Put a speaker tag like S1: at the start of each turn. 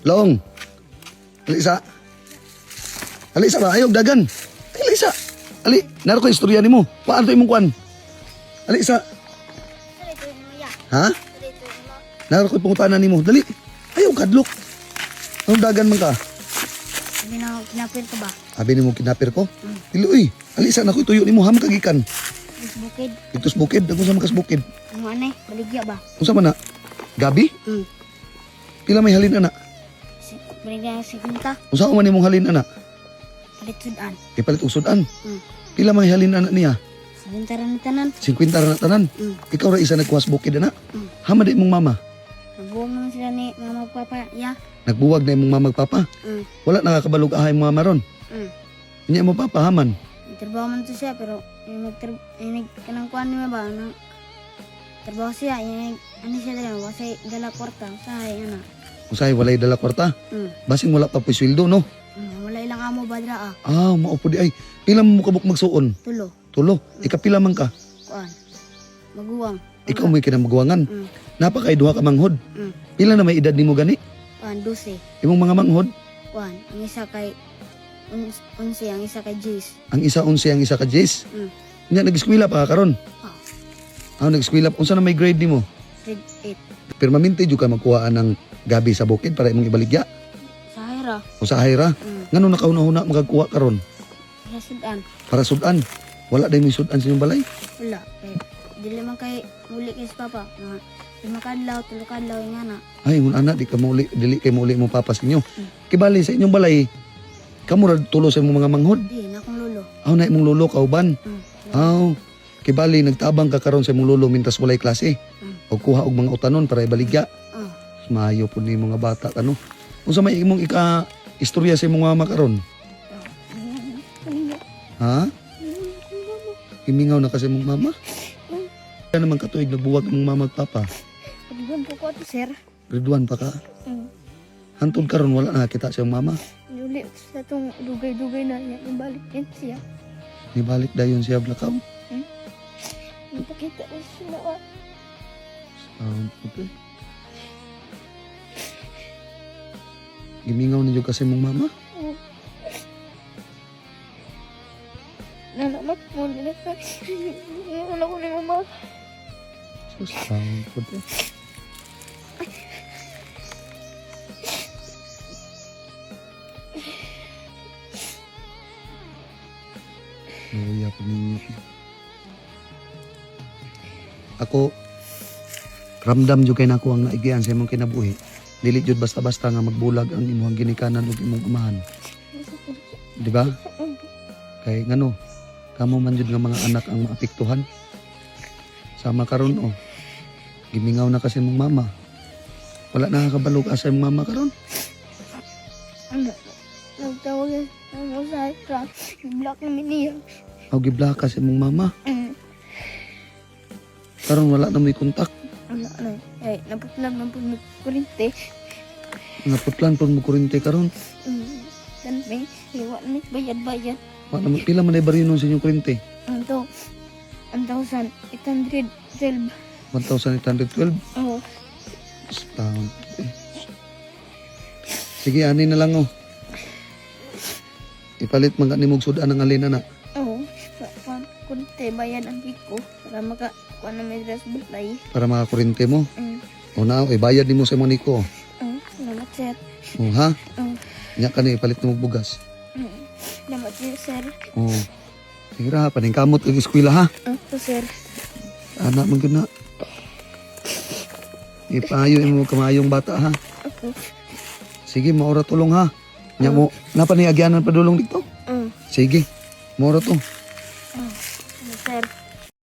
S1: Long. Alisa. Alisa ba? Ayog dagan. Alisa. Ali, naro ko istorya nimo. Paano to imong kuan? Alisa. Ha? Naro ko pangutanan nimo. Dali. Ayog kadlok. Ang dagan man ka.
S2: Sabi na kinapir ko ba?
S1: Abi nimo kinapir ko. Dili uy. Alisa na ko tuyo nimo ham kagikan.
S2: Is bukid.
S1: Itus bukid, dagko sa makas bukid.
S2: Ano ane? Baligya ba?
S1: Unsa man na? Gabi? Pila may halin ana?
S2: Baligya si Kunta.
S1: Unsa man nimong halin ana?
S2: Palit sudan.
S1: Ipalit og sudan. Pila may halin ana niya?
S2: Sa bintaran ni tanan.
S1: 50 ra na tanan. Ikaw ra isa nagkuwas bukid ana. Hama di mong mama.
S2: Nagbuwang naman sila ni mama papa. Ya.
S1: Nagbuwag na imong mama magpapa. Wala nakakabalog ahay mga maron. Inya mo papa haman.
S2: Trabaho man to siya pero yung kanang kuan niya ba? Trabaho siya. Ano siya dala? Wasay dala kwarta. Sahay ana.
S1: Usay walay dala kwarta. Basing wala pa po'y sweldo no.
S2: Wala ilang amo ba dira ah.
S1: Maupo di ay. Pila mo kabuk magsuon? Tulo. Ikapila man ka?
S2: Kuan. Maguwang.
S1: Ikaw mo'y kinamaguwangan. Napakay duha ka manghod. Pila na may edad nimo gani?
S2: Kuan 12.
S1: Imong mga manghod?
S2: Kuan. Ang isa kay 11, ang isa kay Jace.
S1: Ang isa 11, ang isa ka Jace. Nya nag-eskwela pa ka karon? Nag-eskwela. Unsa na may grade nimo?
S2: Grade 8.
S1: Permanente jud ka magkuhaan ng gabi sa bukid para imong ibaligya.
S2: Sa Hira.
S1: O sa hayra. Ngano nakauna-una magkuha karon?
S2: Sa sudan.
S1: Para sudan. Wala day may sudan sa inyong balay.
S2: Wala. Kay dili man kay muli kay sa papa. Lima kadlaw, tulo kadlaw nga na.
S1: Ay, ngun ana di ka muli, dili kay muli mo papas ninyo. Kibali sa inyong balay. Kamo ra tulo sa imong mga manghod.
S2: Di na akong lolo.
S1: Na imong lolo kauban. Kibali nagtabang ka karon sa imong lolo mintas walay klase. O kuha og mga utanon para ibaligya. Mayo po ni mga bata kano. Unsa may imong istorya sa imong mama karon? Ha? Imingaw na kasi imong mama? Kaya naman katuig nagbuwag imong mama at papa.
S2: Pagbuwan po ko ito, sir.
S1: Grade 1 pa ka? Hantod karon wala na kita sa imong mama.
S2: Yuli sa itong dugay-dugay na niya. Nabalik din siya.
S1: Nibalik dayon siya blakaw.
S2: Napakita ko siya.
S1: Okay. Gimingaw ninyo kasi mong mama?
S2: Nalamat mo nila sa wala ko ni mama.
S1: So, sound po to. Nahuya po ninyo. Ako, ramdam jud kay nako ang naigian sa imong kinabuhi. Dili jud basta-basta nga magbulag ang imong ginikanan ug imong amahan. Di ba? Kay ngano, kamo man jud nga mga anak ang maapektuhan. Sama karon gimingaw na kasi mong mama. Wala nakakabalog asa imong mama karon.
S2: Ano? Nagtawag yan. Ano sa truck. Block namin niya.
S1: Gibla ka sa imong mama. Karon wala na may kontak.
S2: Ano? Ay, naputlang ng pagkurinte.
S1: Naputlan pud mo kuryente karon.
S2: Dan may liwa na may bayad-bayad.
S1: Wala mo pila man ay barinon sa inyong kuryente?
S2: Ito, 1,812.
S1: 1,812.
S2: Oo.
S1: Astound. Sige, ani na lang Ipalit man ni mong sudan ang alin na.
S2: Oo. Kurinte, bayad ang biko. Para makakuha na may dress balay.
S1: Para makakuryente mo. Bayad ni mo sa mga niko.
S2: Salamat, sir.
S1: Ha? Nya ka ni ipalit mo bugas.
S2: Salamat, sir.
S1: Sige ra, paningkamot ang eskwela ha.
S2: Ito, sir.
S1: Anak mo gina. Ipayo mo kamayong bata ha.
S2: Ako.
S1: Sige, maura tulong ha. Nya mo, napaniagyanan pa dulong dito? Sige, maura to.